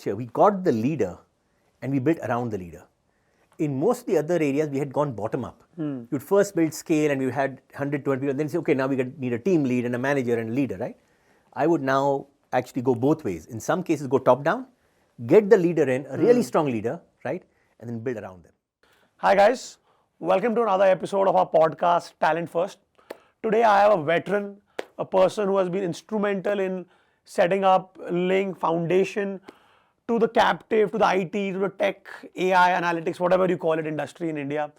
Sure, we got the leader and we built around the leader. In most of the other areas, we had gone bottom up. You'd first build scale and you had 120 people, then say, okay, now we need a team lead and a manager and a leader, right? I would now actually go both ways. In some cases, go top down, get the leader in, a really strong leader, right? And then build around them. Hi guys, welcome to another episode of our podcast, Talent First. Today I have a veteran, a person who has been instrumental in setting up, laying foundation to the captive, to the IT, to the tech, AI, analytics, whatever you call it, industry in India.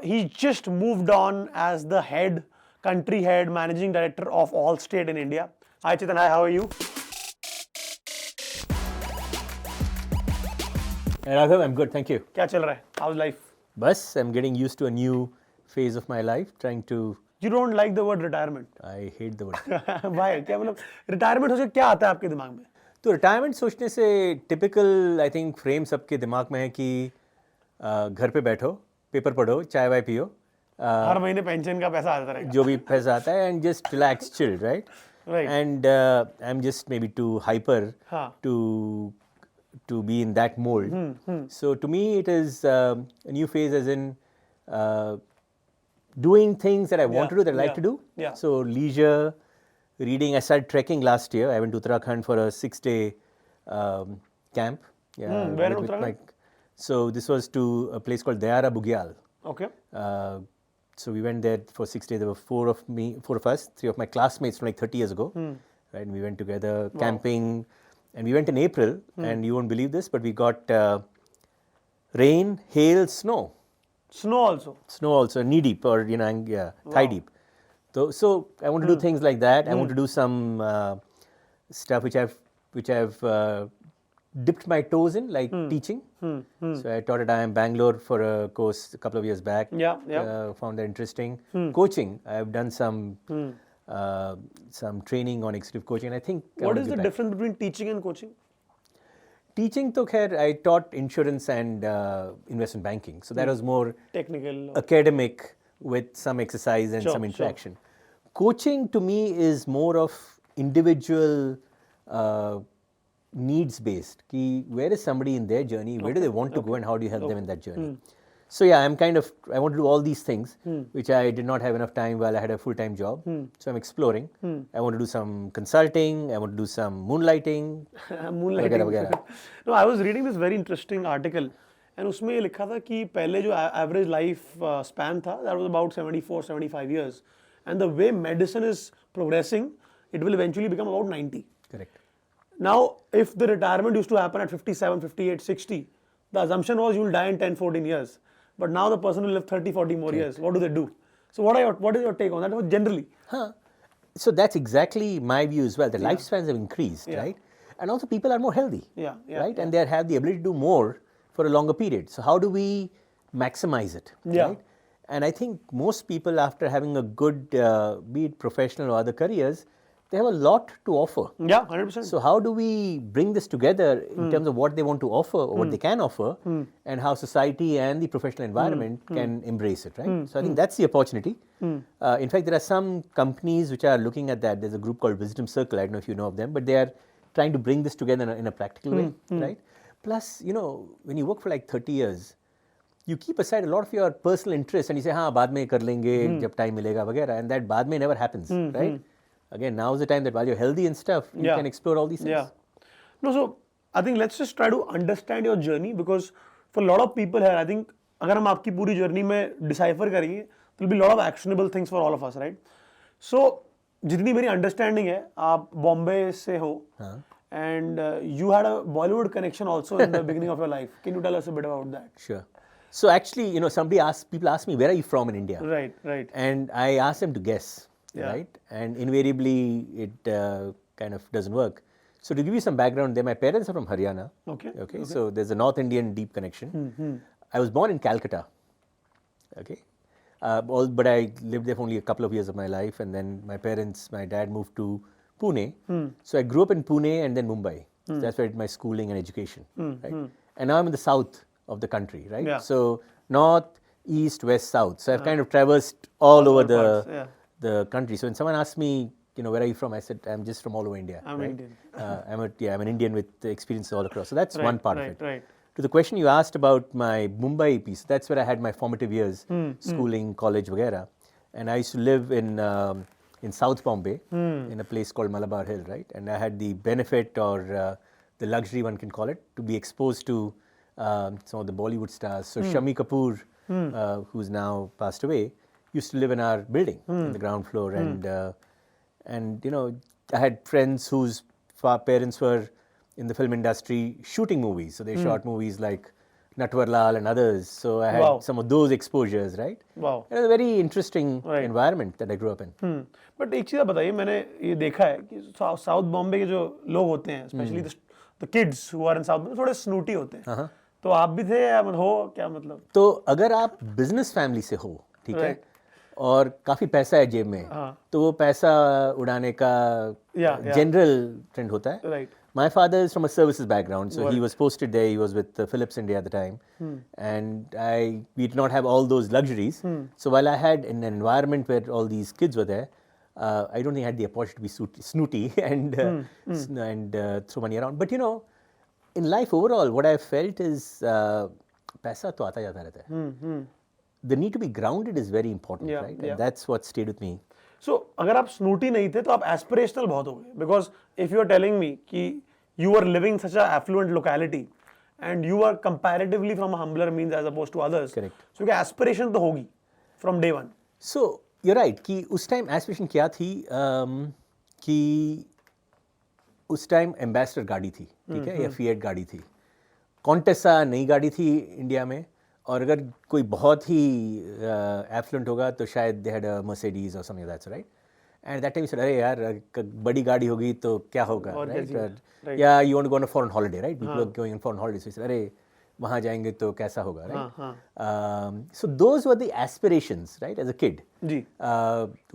He just moved on as the head, country head, managing director of Allstate in India. Hi Chetan, hi, how are you? Raghav, I'm good, thank you. क्या चल रहा है? How's life? Bus, I'm getting used to a new phase of my life, trying to... You don't like the word retirement. I hate the word. Why? क्या मतलब retirement सोच के क्या आता है आपके दिमाग में? तो रिटायरमेंट सोचने से टिपिकल आई थिंक फ्रेम सबके दिमाग में है कि घर पे बैठो, पेपर पढ़ो, चाय वाय पियो, हर महीने पेंशन का पैसा आता रहेगा. जो भी पैसा आता है, and just relax chill, right? And I am just maybe too hyper to be in that mold. So to me it is a new phase as in doing things that I want to do, that I like to do. So leisure, reading. I started trekking last year. I went to Uttarakhand for a 6-day camp. Where in Uttarakhand? So this was to a place called Dayara Bugyal. Okay. So we went there for 6 days. There were four of us, 3 of my classmates from like 30 years ago. Right? And we went together camping. And we went in April, and you won't believe this, but we got rain, hail, snow. Snow also? Snow also, knee deep or, thigh deep. So I want to do things like that. I want to do some stuff which I've dipped my toes in, like teaching. So I taught at IIM Bangalore for a course a couple of years back. Found that interesting. Coaching, I've done some training on executive coaching, and I think... What is the difference between teaching and coaching? Teaching, I taught insurance and investment banking. So that was more... Technical. Academic with some exercise and some interaction. Coaching to me is more of individual needs-based. Where is somebody in their journey? Where do they want to go, and how do you help them in that journey? So yeah, I want to do all these things, which I did not have enough time while I had a full-time job. So I'm exploring. I want to do some consulting. I want to do some moonlighting. Moonlighting. No, I was reading this very interesting article, and उसमें ये लिखा था कि पहले जो average life span था, that was about 74-75 years, and the way medicine is progressing, it will eventually become about 90. Correct. Now, if the retirement used to happen at 57, 58, 60, the assumption was you will die in 10-14 years. But now the person will live 30-40 more years. What do they do? So what is your take on that generally? So that's exactly my view as well. The lifespans have increased, right? And also people are more healthy, right? And they have the ability to do more for a longer period. So how do we maximize it, right? And I think most people, after having a good, be it professional or other careers, they have a lot to offer. Yeah, 100%. So how do we bring this together in terms of what they want to offer or what they can offer, and how society and the professional environment can embrace it, right? So I think that's the opportunity. In fact, there are some companies which are looking at that. There's a group called Wisdom Circle. I don't know if you know of them, but they are trying to bring this together in a practical way, right? Plus, when you work for like 30 years, you keep aside a lot of your personal interests and you say, हाँ, बाद में कर लेंगे, जब time मिलेगा वगैरह, and that बाद में never happens, right? Again, now is the time that while you're healthy and stuff, you can explore all these things. No, so I think let's just try to understand your journey, because for a lot of people here, I think अगर हम आपकी पूरी journey में decipher करेंगे, there will be a lot of actionable things for all of us, right? So जितनी मेरी understanding है, आप Bombay से हो, and you had a Bollywood connection also in the beginning of your life. Can you tell us a bit about that? Sure. So actually, people ask me, where are you from in India? Right. And I ask them to guess. Right? And invariably, it kind of doesn't work. So to give you some background there, my parents are from Haryana. Okay. So there's a North Indian deep connection. I was born in Calcutta. Okay. But I lived there for only a couple of years of my life, and then my dad moved to Pune. So I grew up in Pune and then Mumbai. So that's where I did my schooling and education. Right? And now I'm in the south of the country, right? So north, east, west, south. So I've kind of traversed all over the country. So when someone asks me, where are you from? I said, I'm just from all over India. I'm right? Indian. I'm an Indian with experience all across. So that's one part of it. Right. To the question you asked about my Mumbai piece, that's where I had my formative years, schooling, college, vagera. And I used to live in South Bombay, in a place called Malabar Hill, right? And I had the benefit or the luxury, one can call it, to be exposed to some of the Bollywood stars. So Shami Kapoor, who's now passed away, used to live in our building in the ground floor. And I had friends whose parents were in the film industry shooting movies. So they shot movies like Natwar Lal and others. So I had some of those exposures, right? Wow. It was a very interesting environment that I grew up in. But एक चीज़ आप बताइए, मैंने ये देखा है कि south Bombay के जो लोग होते हैं, specially the kids who are in South Bombay, थोड़े स्नूटी होते हैं. तो आप भी थे या हो क्या मतलब? तो अगर आप बिजनेस फैमिली से हो, ठीक है, और काफी पैसा है जेब में, तो वो पैसा उड़ाने का जनरल ट्रेंड होता है. Right. My father is from a services background, so he was posted there. He was with Philips India at the time, and we did not have all those luxuries. So while I had an environment where all these kids were there, I don't think I had the opportunity to be snooty and throw money around. But in life overall, what I felt is paisa to aata jata rehta hai. The need to be grounded is very important, right? And that's what stayed with me. So, अगर आप snooty नहीं थे तो आप aspirational बहुत हो गए, because if you are telling me कि you are living such a affluent locality and you are comparatively from humbler means as opposed to others. Correct. So क्या एस्पिरेशन तो होगी from day one. So you're right कि उस time aspiration क्या थी कि उस टाइम एम्बेसडर गाड़ी थी, ठीक है, या फिएट गाड़ी थी. कॉन्टेसा नई गाड़ी थी इंडिया में, और अगर कोई बहुत ही एफ्लुएंट होगा तो शायद दे हैड अ मर्सिडीज और something that's right. And that time sir अरे यार बड़ी गाड़ी होगी तो क्या होगा, राइट? या you want to go on a foreign holiday, right? People are going on foreign holidays. अरे वहाँ जाएंगे तो कैसा होगा, right? So those were the aspirations, right, as a kid. जी.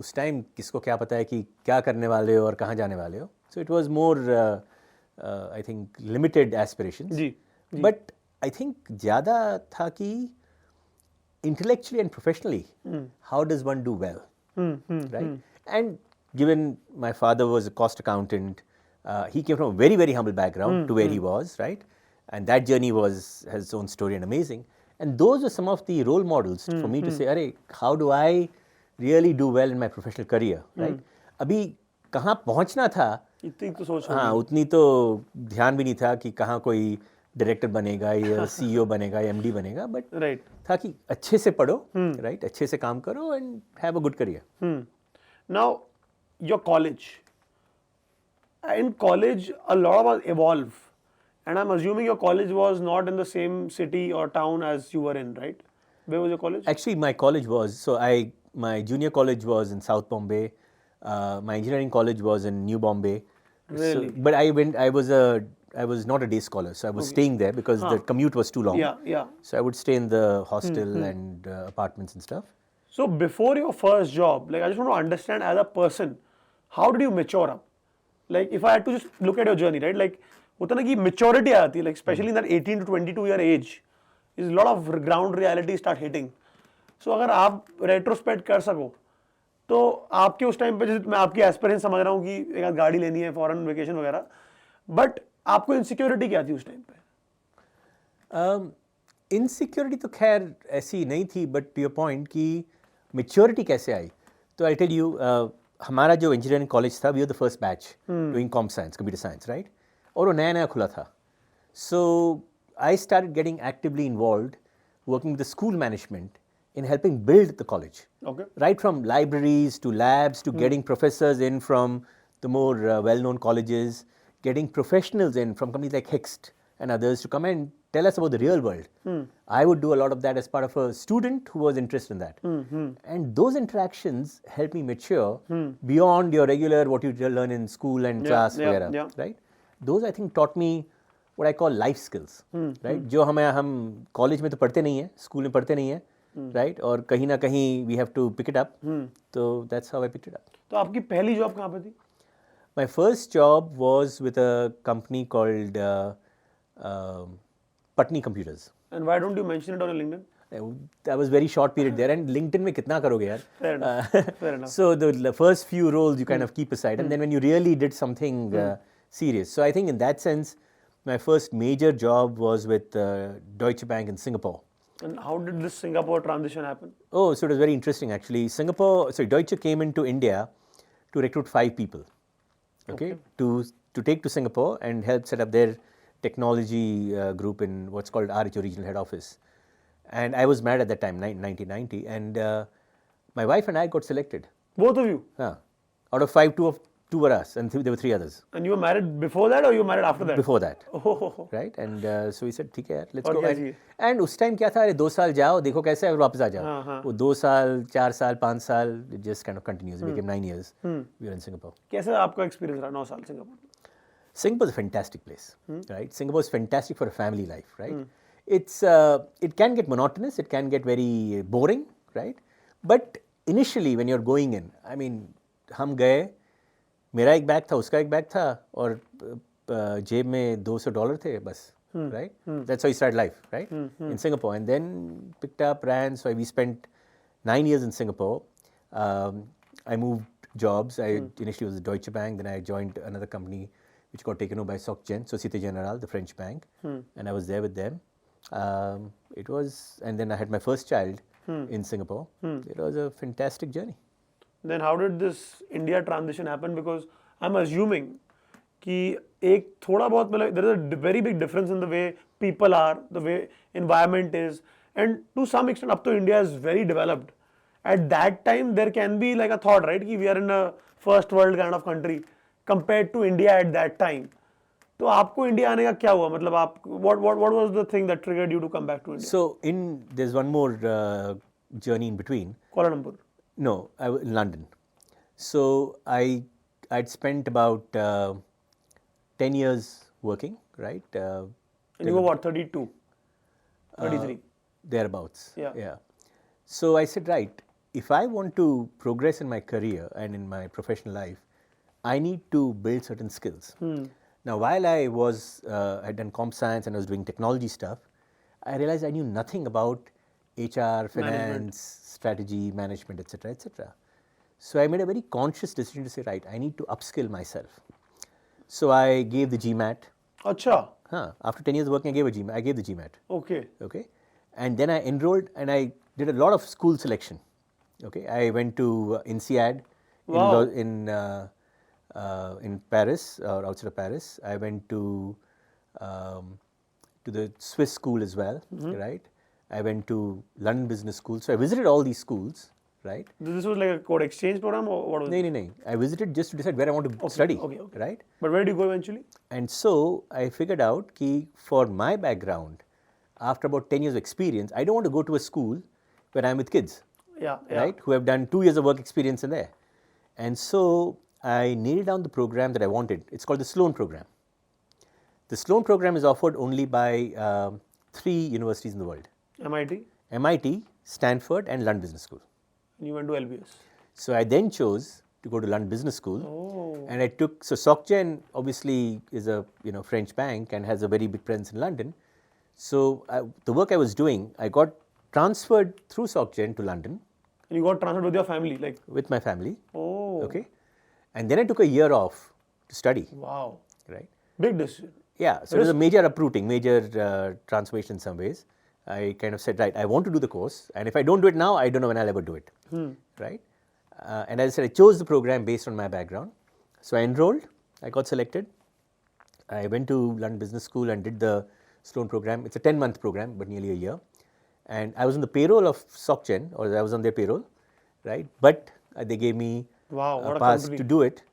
उस टाइम किसको क्या पता है कि क्या करने वाले हो और कहाँ जाने वाले हो. So it was more I think limited aspirations. जी. बट I think ज़्यादा था कि intellectually and professionally, how does one do well, right? And given my father was a cost accountant, he came from a very, very humble background to where he was, right? And that journey has its own story and amazing. And those were some of the role models for me to say, अरे how do I really do well in my professional career, right? अभी कहाँ पहुँचना था, इतनी तो सोच, हाँ, उतनी तो ध्यान भी नहीं था कि कहाँ कोई डायरेक्टर बनेगा या सीईओ बनेगा या एमडी बनेगा. बट राइट था कि अच्छे से पढ़ो, राइट, अच्छे से काम करो and have a good career. Now your college, in college a lot was evolve, and I'm assuming your college was not in the same city or town as you were in, right? Where was your college? Actually my college was, my junior college was in South Bombay, my engineering college was in New Bombay. Really? So, but I was not a day scholar, so I was staying there because the commute was too long. Yeah. So I would stay in the hostel and apartments and stuff. So before your first job, like I just want to understand as a person, how did you mature up? Like if I had to just look at your journey, right? Like होता ना कि maturity आती है, like especially in that 18 to 22 year age, is a lot of ground reality start hitting. So अगर आप retrospect कर सको, तो आपके उस टाइम पे, जैसे मैं आपकी एस्पिरेशन समझ रहा हूँ कि एक आध गाड़ी लेनी है, फॉरेन वेकेशन वगैरह, बट आपको इनसिक्योरिटी क्या थी उस टाइम पे? इनसिक्योरिटी तो खैर ऐसी नहीं थी, बट टू योर पॉइंट कि मेच्योरिटी कैसे आई, तो आई टेल यू, हमारा जो इंजीनियरिंग कॉलेज था, we are the first batch doing com science, computer science, right, और वो नया नया खुला था. सो I started getting actively involved working with the school management in helping build the college. Okay. Right from libraries to labs to getting professors in from the more well-known colleges, getting professionals in from companies like Hixt and others to come and tell us about the real world. I would do a lot of that as part of a student who was interested in that. And those interactions helped me mature beyond your regular what you learn in school and class, right? Those I think taught me what I call life skills, right? जो हम college में तो पढ़ते नहीं हैं, school में पढ़ते नहीं हैं, right? और कहीं ना कहीं we have to pick it up. तो that's how I picked it up. तो आपकी पहली जॉब कहाँ पे थी? My first job was with a company called Patni Computers. And why don't you mention it on your LinkedIn? That was very short period there, and LinkedIn में कितना करोगे यार? Fair enough. Fair enough. So the first few roles you kind of keep aside, and then when you really did something serious. So I think in that sense, my first major job was with Deutsche Bank in Singapore. And how did this Singapore transition happen? Oh, so it was very interesting actually. Deutsche came into India to recruit 5 people, okay. to take to Singapore and help set up their technology group in what's called RHO Regional Head Office. And I was married at that time, 1990, and my wife and I got selected. Both of you? Out of 5, two were us, and there were 3 others. And you were married before that, or you were married after that? Before that. Oh. Right, and so we said, ठीक है यार, let's और go. क्या चाहिए? And उस time क्या था, अरे 2 साल जाओ, देखो कैसे है, और वापस आ जाओ. वो 2 साल, 4 साल, 5 साल, it just kind of continues. It became 9 years. We were in Singapore. कैसा आपका experience रहा 9 साल Singapore? Singapore is a fantastic place, right? Singapore is fantastic for a family life, right? It can get monotonous, it can get very boring, right? But initially when you're going in, I mean, हम गए, मेरा एक bag था, उसका एक bag था, और जेब में $200 थे बस, right? That's how you start life, right? In Singapore, and then picked up, ran. So we spent 9 years in Singapore. I moved jobs. I initially was at Deutsche Bank, then I joined another company which got taken over by Société Générale, the French bank, and I was there with them. And then I had my first child in Singapore. It was a fantastic journey. Then how did this India transition happen? Because I'm assuming कि एक थोड़ा बहुत मतलब there is a very big difference in the way people are, the way environment is, and to some extent up to India is very developed. At that time there can be like a thought, right, कि we are in a first world kind of country compared to India at that time. तो आपको India आने का क्या हुआ? मतलब आप what was the thing that triggered you to come back to India? So there's one more journey in between. Kuala Lumpur. No, in London. So I'd spent about 10 years working, right? And you were what, 32? 33? Thereabouts. Yeah. So I said, right, if I want to progress in my career and in my professional life, I need to build certain skills. Now, while I had done comp science and I was doing technology stuff, I realized I knew nothing about HR, finance, strategy, management, etc., etc. So I made a very conscious decision to say, right, I need to upskill myself. So I gave the GMAT. Acha. After 10 years working, I gave the GMAT. Okay. And then I enrolled and I did a lot of school selection. Okay. I went to INSEAD in Paris or outside of Paris. I went to the Swiss school as well, right? I went to London Business School. So I visited all these schools, right? This was like a code exchange program or what was it? No. I visited just to decide where I want to study, right? But where did you go eventually? And so I figured out that for my background, after about 10 years of experience, I don't want to go to a school where I'm with kids, right? Who have done 2 years of work experience in there. And so I nailed down the program that I wanted. It's called the Sloan program. The Sloan program is offered only by 3 universities in the world. MIT, Stanford, and London Business School. And you went to LBS. So I then chose to go to London Business School, and I took. So SocGen obviously is a French bank and has a very big presence in London. So the work I was doing, I got transferred through SocGen to London. And you got transferred with your family, like? With my family. Oh. Okay. And then I took a year off to study. Wow. Right. Big decision. Yeah. So it was a major uprooting, major transformation in some ways. I kind of said, right, I want to do the course, and if I don't do it now, I don't know when I'll ever do it, right? And as I said, I chose the program based on my background. So I enrolled, I got selected. I went to London Business School and did the Sloan program. It's a 10-month program, but nearly a year. And I was on the payroll of SocGen, or I was on their payroll, right? But they gave me a pass to do it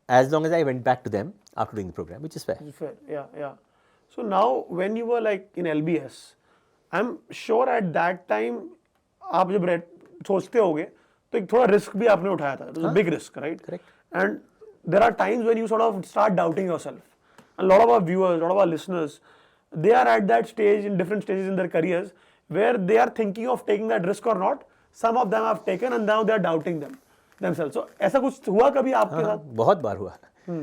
as long as I went back to them after doing the program, which is fair. Yeah. So now, when you were like in LBS, I'm sure at that time, आप जब सोचते होगे तो एक थोड़ा risk भी आपने उठाया था. It was a big risk, right? Correct. And there are times when you sort of start doubting yourself. A lot of our viewers, a lot of our listeners, they are at that stage in different stages in their careers where they are thinking of taking that risk or not. Some of them have taken and now they are doubting themselves. So ऐसा कुछ हुआ कभी आपके साथ? बहुत बार हुआ.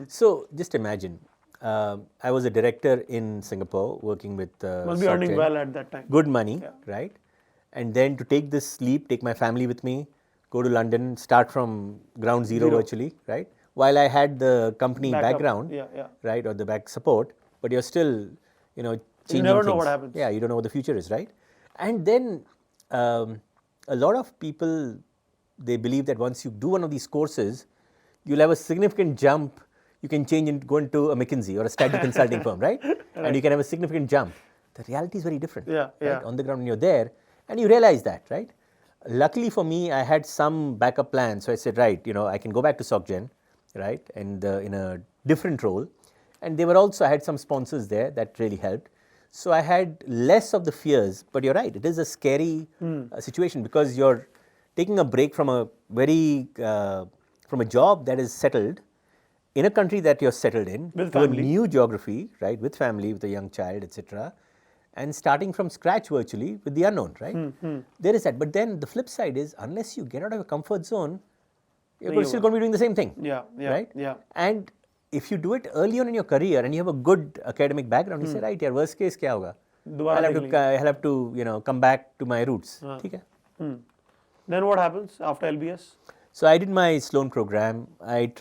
So just imagine. I was a director in Singapore working with must be earning well at that time. Good money, right? and then to take this leap, take my family with me, go to London, start from ground zero virtually, right? While I had the company background, right, or the back support, but you're still, changing you never know things. what happens. Yeah, you don't know what the future is, right? And then a lot of people, they believe that once you do one of these courses, you'll have a significant jump. You can change and go into a McKinsey or a strategy consulting firm, right? And you can have a significant jump. The reality is very different. Right? On the ground, when you're there, and you realize that, right? Luckily for me, I had some backup plan. So I said, right, I can go back to SocGen, right, and in a different role. And they were also, I had some sponsors there that really helped. So I had less of the fears, but you're right, it is a scary situation because you're taking a break from a from a job that is settled in a country that you're settled in, to a new geography, right, with family, with a young child, etc., and starting from scratch virtually with the unknown, right? There is that. But then the flip side is, unless you get out of your comfort zone, you're still going to be doing the same thing, right? And if you do it early on in your career and you have a good academic background, you say, right, yeah, worst case kya hoga? I'll have to come back to my roots. Okay. Then what happens after LBS? So I did my Sloan program. I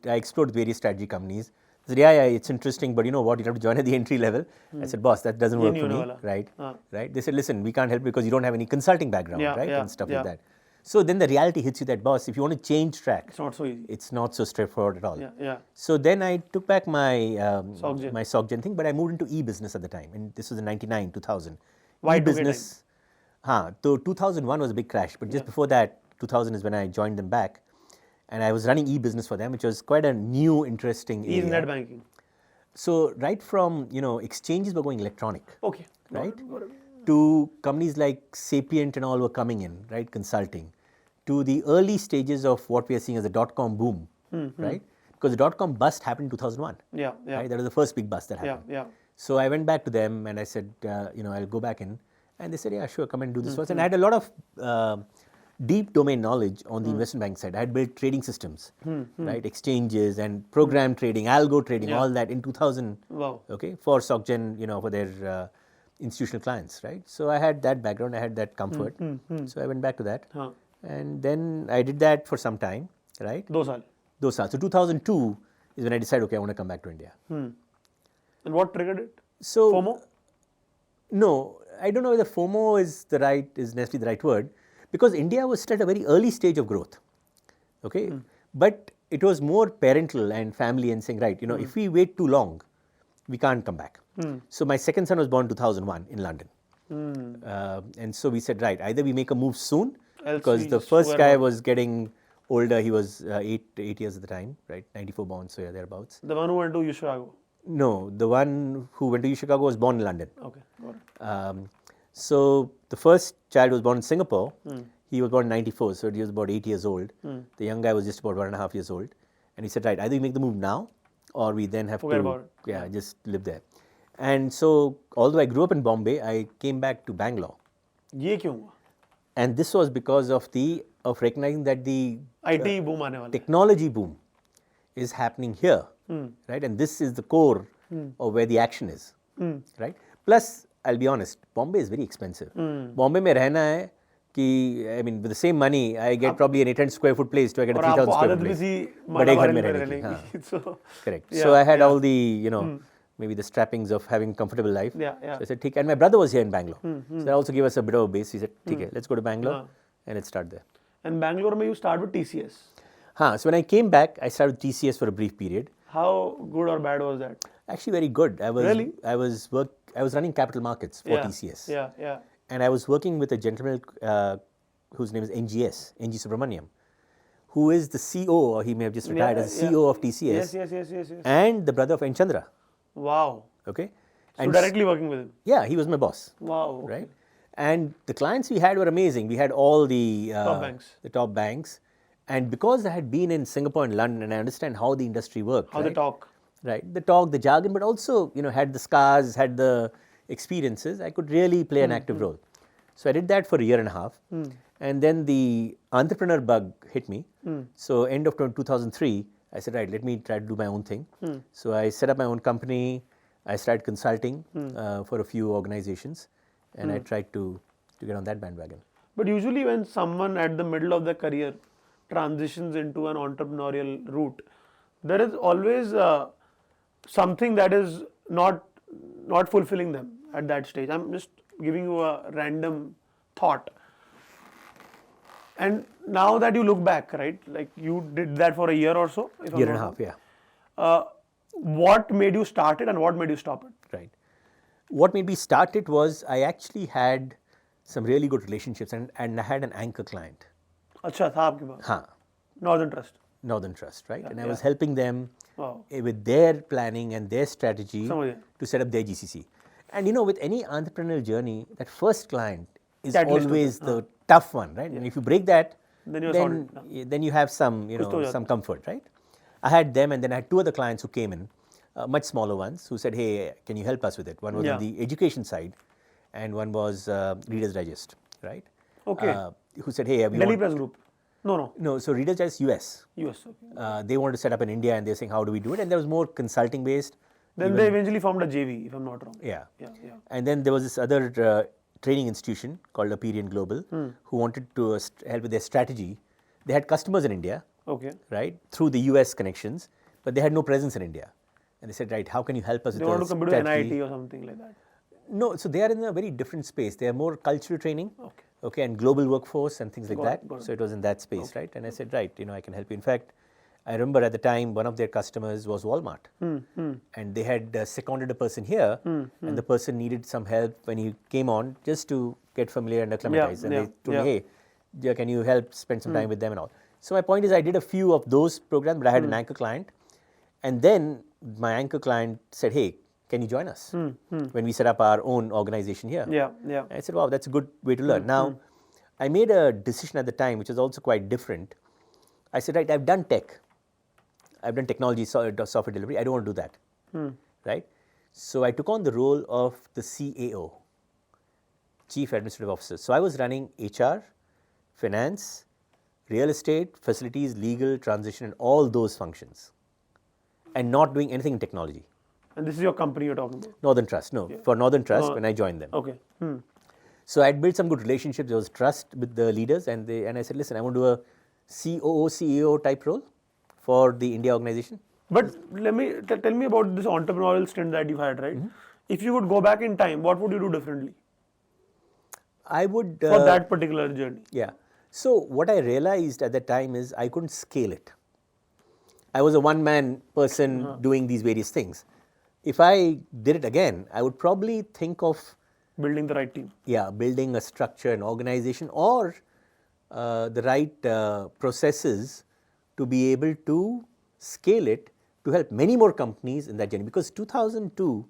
explored various strategy companies. I said, yeah, it's interesting, but you know what? You have to join at the entry level. I said, boss, that doesn't work for me, right? Right? They said, listen, we can't help because you don't have any consulting background, right? And stuff like that. So then the reality hits you that, boss, if you want to change track, it's not so easy. It's not so straightforward at all. So then I took back my my SocGen thing, but I moved into e-business at the time, and this was in 99, 2000. Why e-business? So 2001 was a big crash, but just before that, 2000 is when I joined them back, and I was running e-business for them, which was quite a new, interesting area. Net banking. So right from exchanges were going electronic. Okay. Right. To companies like Sapient and all were coming in, right, consulting, to the early stages of what we are seeing as the dot-com boom, right? Because the dot-com bust happened in 2001. Right? That was the first big bust that happened. So I went back to them and I said, I'll go back in. And they said, yeah, sure, come and do this first. And I had a lot of deep domain knowledge on the investment bank side. I had built trading systems, right, exchanges and program trading, algo trading, all that in 2000, okay, for SocGen, for their institutional clients, right? So I had that background, I had that comfort. So I went back to that. And then I did that for some time, right? 2 saal. So 2002 is when I decided, okay, I want to come back to India. And what triggered it? So FOMO? No, I don't know whether FOMO is necessarily the right word, because India was still at a very early stage of growth, okay? But it was more parental and family and saying, right, if we wait too long, we can't come back. So my second son was born 2001 in London. And so we said, right, either we make a move soon, because the first guy was getting older. He was 8 years at the time, right? 94 born, so yeah, thereabouts. The one who went to Chicago? No, the one who went to Chicago was born in London. Okay, got it. So the first child was born in Singapore. He was born in 94, so he was about 8 years old. The young guy was just about 1.5 years old. And he said, right, either we make the move now, or we then have just live there. And so, although I grew up in Bombay, I came back to Bangalore. Ye kyun hua? And this was because of recognizing that the IT boom aane wala hai. Technology boom is happening here, right? And this is the core of where the action is, right? Plus, I'll be honest, Bombay is very expensive. Bombay mein rehna hai ki, I mean, with the same money, I get probably an 800 square foot place to I get a 3,000 square foot place. But ek ghar mein rehne ki. Correct. So I had all the, maybe the trappings of having a comfortable life. So I said, and my brother was here in Bangalore. So that also gave us a bit of a base. He said, let's go to Bangalore and let's start there. And Bangalore, you start with TCS? So when I came back, I started with TCS for a brief period. How good or bad was that? Actually, very good. I was running capital markets for TCS. And I was working with a gentleman whose name is NG Subramaniam, who is the CEO, or he may have just retired as the CEO of TCS. Yes. And the brother of N. Chandra. Wow. Okay. So directly working with him? Yeah, he was my boss. Wow. Okay. Right. And the clients we had were amazing. We had all the top banks. And because I had been in Singapore and London, and I understand how the industry worked. How they talk. Right. The talk, the jargon, but also, had the scars, had the experiences, I could really play an active role. So I did that for a year and a half. And then the entrepreneur bug hit me. So end of 2003, I said, right, let me try to do my own thing. So I set up my own company. I started consulting for a few organizations. And I tried to to get on that bandwagon. But usually when someone at the middle of their career transitions into an entrepreneurial route, there is always something that is not fulfilling them at that stage. I'm just giving you a random thought. And now that you look back, right, like you did that for a year or so? If I'm Year and a not half, wrong. What made you start it and what made you stop it? Right. What made me start it was I actually had some really good relationships and I had an anchor client. अच्छा था आपके पास? हाँ. Northern Trust. Northern Trust, right? And I was helping them Wow. with their planning and their strategy समझ गया. to set up their GCC. And with any entrepreneurial journey, that first client is Catalyst always the tough one, right? And if you break that, Then you're then you have some, some comfort, right? I had them, and then I had two other clients who came in, much smaller ones, who said, "Hey, can you help us with it?" One was on the education side, and one was Reader's Digest, right? Okay. Who said, "Hey, we Delhi want..." Press Group. No. No, so Reader's Digest US. US. Okay. They wanted to set up in India, and they're saying, "How do we do it?" And there was more consulting based. Then they eventually formed a JV, if I'm not wrong. Yeah. Yeah. And then there was this other training institution called Aperian Global, who wanted to help with their strategy. They had customers in India, Okay. right, through the US connections, but they had no presence in India. And they said, right, how can you help us They with want the to compete with strategy? NIT or something like that. No, so they are in a very different space. They are more cultural training, Okay. and global workforce and things like Got that. it, got it. So it was in that space, right? And I said, right, I can help you. In fact, I remember at the time, one of their customers was Walmart. And they had seconded a person here, and the person needed some help when he came on just to get familiar and acclimatize. And they told me, hey, dear, can you help spend some time with them and all? So my point is, I did a few of those programs, but I had an anchor client. And then my anchor client said, hey, can you join us when we set up our own organization here? Yeah. And I said, wow, that's a good way to learn. Now, I made a decision at the time, which was also quite different. I said, right, I've done tech. I've done technology, software delivery. I don't want to do that, right? So I took on the role of the CAO, Chief Administrative Officer. So I was running HR, finance, real estate, facilities, legal, transition, and all those functions, and not doing anything in technology. And this is your company you're talking about? Northern Trust, no. For Northern Trust, when I joined them. Okay. So I'd built some good relationships. There was trust with the leaders, and I said, listen, I want to do a COO, CEO type role for the India organization. But tell me about this entrepreneurial stint that you had, right? If you would go back in time, what would you do differently I would... for that particular journey? Yeah. So what I realized at that time is I couldn't scale it. I was a one-man person doing these various things. If I did it again, I would probably think of... Building the right team. Yeah, building a structure, an organization, or the right processes to be able to scale it to help many more companies in that journey. Because 2002,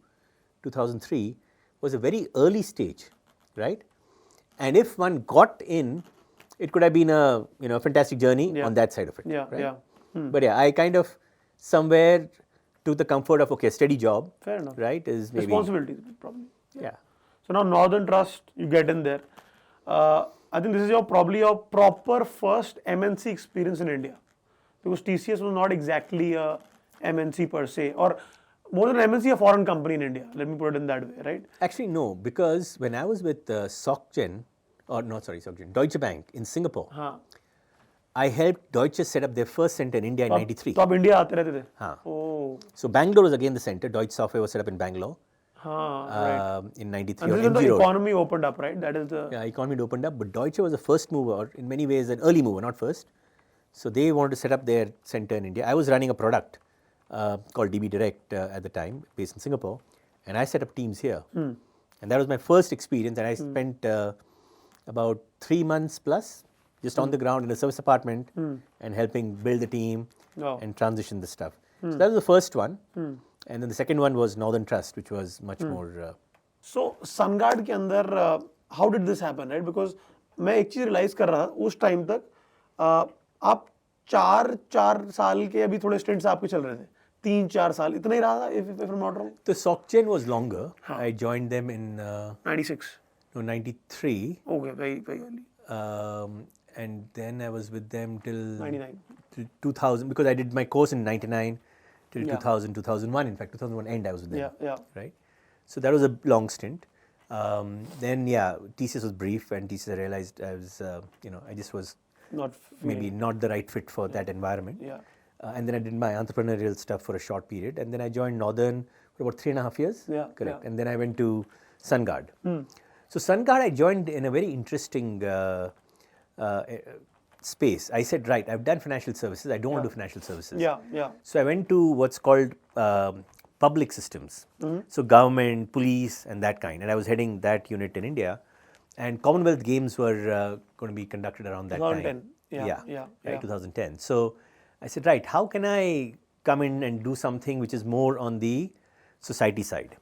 2003 was a very early stage, right? And if one got in, it could have been a fantastic journey on that side of it. Yeah, right? yeah. But yeah, I kind of somewhere took the comfort of, okay, steady job. Fair enough. Right? Is maybe... Responsibilities, probably. Yeah. So now Northern Trust, you get in there. I think this is probably your proper first MNC experience in India. Because TCS was not exactly a MNC per se, or more than MNC, a foreign company in India. Let me put it in that way, right? Actually, no, because when I was with SocGen, Deutsche Bank in Singapore, I helped Deutsche set up their first center in India in 93. तो आप India आते रहते थे? हाँ. Oh. So Bangalore was again the center. Deutsche Software was set up in Bangalore Right. in 93. And this is when the economy opened up, right? That is the... Yeah, economy opened up, but Deutsche was a first mover, or in many ways an early mover, not first. So they wanted to set up their center in India. I was running a product called DB Direct at the time, based in Singapore, and I set up teams here. And that was my first experience, and I spent about 3 months plus just on the ground in a service apartment and helping build the team and transition the stuff. So that was the first one. And then the second one was Northern Trust, which was much more... So SunGuard के अंदर how did this happen, right? Because मैं एक चीज realize कर रहा था उस time तक आप 4 साल के अभी थोड़े stints आपके चल रहे थे 3-4 साल इतना ही रहा था if I'm not wrong. The SocGen was longer. I joined them in 96. No, 93. Okay, very early. And then I was with them till 99. 2000, because I did my course in 99 till 2000, 2001. In fact, 2001 end I was with them. Yeah. Right? So that was a long stint. Then TCS was brief, and TCS I realized I was, I just was Not maybe not the right fit for that environment. Yeah. And then I did my entrepreneurial stuff for a short period, and then I joined Northern for about 3.5 years. Yeah, Correct. yeah. And then I went to SunGuard. So SunGuard I joined in a very interesting space. I said, right, I've done financial services. I don't want to do financial services. Yeah, yeah. So I went to what's called public systems. So government, police, and that kind. And I was heading that unit in India. And Commonwealth Games were going to be conducted around that 2010. time. Yeah. 2010. So I said, right, how can I come in and do something which is more on the society side?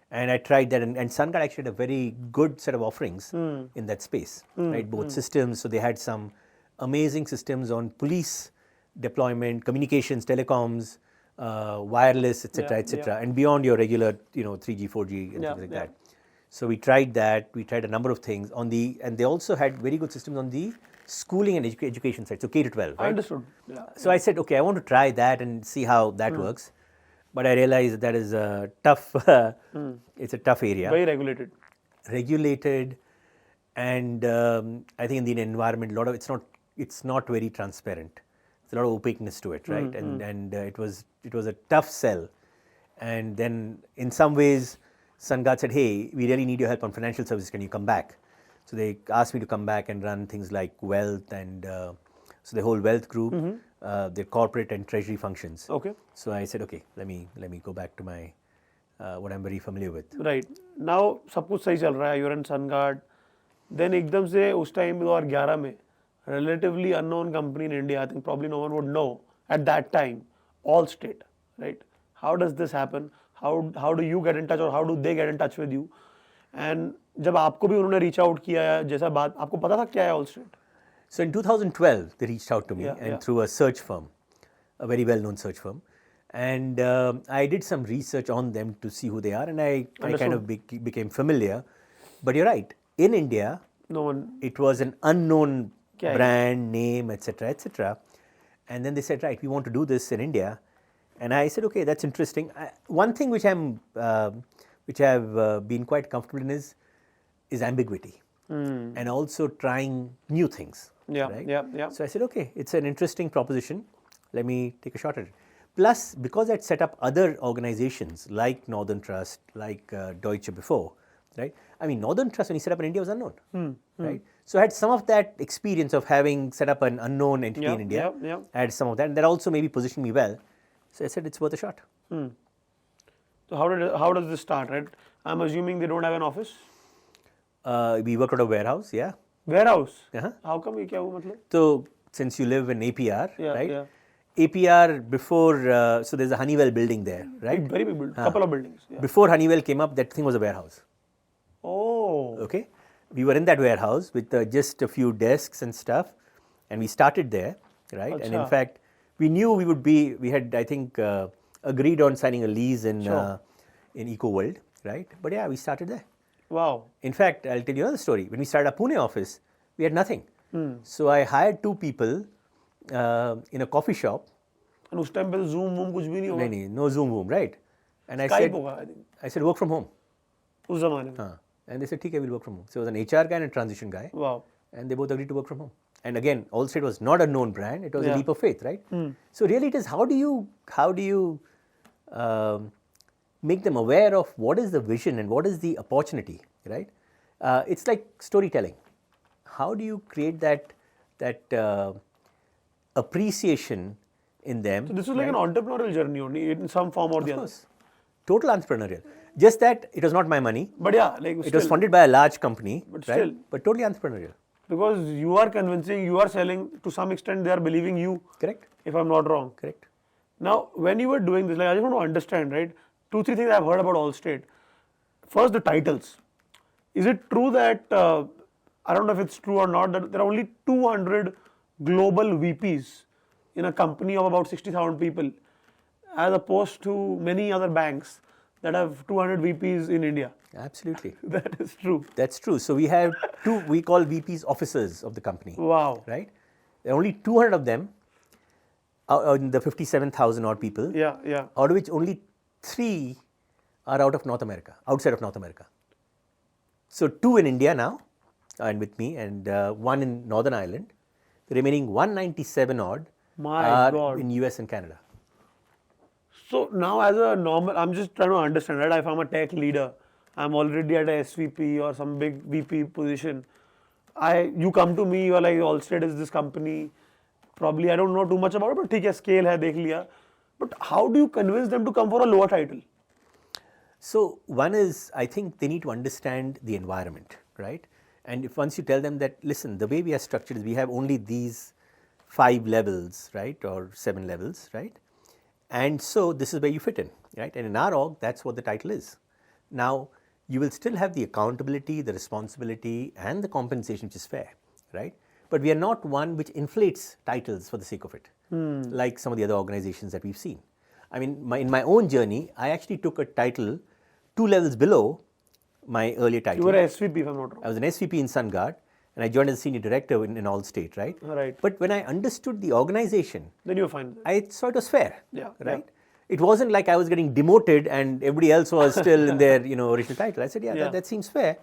And I tried that, and SunGuard actually had a very good set of offerings in that space, right? Both systems, so they had some amazing systems on police deployment, communications, telecoms, wireless, etc., etc., and beyond your regular, 3G, 4G, and things like that. So we tried that. We tried a number of things on and they also had very good systems on the schooling and education side, so K to 12. Right? I understood. Yeah. So I said, okay, I want to try that and see how that works. But I realized that is a tough, it's a tough area. Very regulated. Regulated, and I think in the environment, it's not very transparent. There's a lot of opaqueness to it, right? And it was a tough sell. And then in some ways, SunGuard said, hey, we really need your help on financial services. Can you come back? So they asked me to come back and run things like wealth and so the whole wealth group, their corporate and treasury functions. Okay. So I said, okay, let me go back to my what I'm very familiar with. Right. Now सब कुछ सही चल रहा है. You're in SunGuard. Then एकदम से उस time 2011 में relatively unknown company in India. I think probably no one would know at that time. Allstate, right? How does this happen? How do you get in touch or how do they get in touch with you? And जब आपको भी उन्होंने reach out किया है जैसा बात आपको पता था क्या है Allstate? So in 2012, they reached out to me through a search firm, a very well-known search firm. And I did some research on them to see who they are, and I kind of became familiar. But you're right, in India, it was an unknown brand, name, etc., etc. And then they said, right, we want to do this in India. And I said, okay, that's interesting. One thing which I've been quite comfortable in is ambiguity. And also trying new things. Yeah. So I said, okay, it's an interesting proposition. Let me take a shot at it. Plus, because I'd set up other organizations like Northern Trust, like Deutsche before, right? I mean, Northern Trust when he set up in India was unknown, right? So I had some of that experience of having set up an unknown entity in India. I had some of that, and that also maybe positioned me well. So I said, it's worth a shot. So how does this start, right? I'm assuming they don't have an office. We work out of warehouse, yeah. Warehouse? How come? क्या हुआ मतलब? So since you live in APR, right? Yeah. APR before, so there's a Honeywell building there, right? Very big building, couple of buildings. Yeah. Before Honeywell came up, that thing was a warehouse. Oh. Okay. We were in that warehouse with just a few desks and stuff, and we started there, right? Achha. And in fact, we knew we had, I think, agreed on signing a lease in Eco World, right? But yeah, we started there. Wow. In fact, I'll tell you another story. When we started our Pune office, we had nothing. So I hired 2 people in a coffee shop. And उस time पे Zoom कुछ भी नहीं होगा. No Zoom, right? And Skype होगा, I said, work from home. उस ज़माने में. And they said, okay, we'll work from home. So it was an HR guy and a transition guy. Wow. And they both agreed to work from home. And again, Allstate was not a known brand. It was a leap of faith, right? So really it is how do you make them aware of what is the vision and what is the opportunity, right? It's like storytelling. How do you create that appreciation in them? So this was like an entrepreneurial journey only in some form or the other. Of course. Total entrepreneurial. Just that it was not my money. But yeah, like it was funded by a large company. But still. But totally entrepreneurial. Because you are convincing, you are selling, to some extent they are believing you. Correct. If I'm not wrong. Correct. Now, when you were doing this, like I just want to understand, right? 2, 3 things I've heard about Allstate. First, the titles. Is it true that, I don't know if it's true or not, that there are only 200 global VPs in a company of about 60,000 people, as opposed to many other banks that have 200 VPs in India? Absolutely. That is true. That's true. So we have 2, we call VPs officers of the company. Wow. Right? There are only 200 of them in the 57,000 odd people. Yeah. Out of which only 3 are outside of North America. So 2 in India now, and with me, and 1 in Northern Ireland. The remaining 197 odd are God. in US and Canada. So now as a normal, I'm just trying to understand, right? If I'm a tech leader, I'm already at a SVP or some big VP position. You come to me, you're like, Allstate is this company. Probably I don't know too much about it, but ठीक है, scale है, देख लिया. But how do you convince them to come for a lower title? So one is, I think they need to understand the environment, right? And if once you tell them that, listen, the way we are structured is we have only these 5 levels, right, or 7 levels, right? And so this is where you fit in, right? And in our org, that's what the title is. Now, you will still have the accountability, the responsibility, and the compensation, which is fair, right? But we are not one which inflates titles for the sake of it, like some of the other organizations that we've seen. I mean, in my own journey, I actually took a title 2 levels below my earlier title. You were an SVP, if I'm not wrong. I was an SVP in SunGuard, and I joined as a senior director in Allstate, right? Right. But when I understood the organization, then you were fine. I saw it was fair, Yeah, right? yeah. It wasn't like I was getting demoted and everybody else was still in their original title. I said, yeah. That seems fair.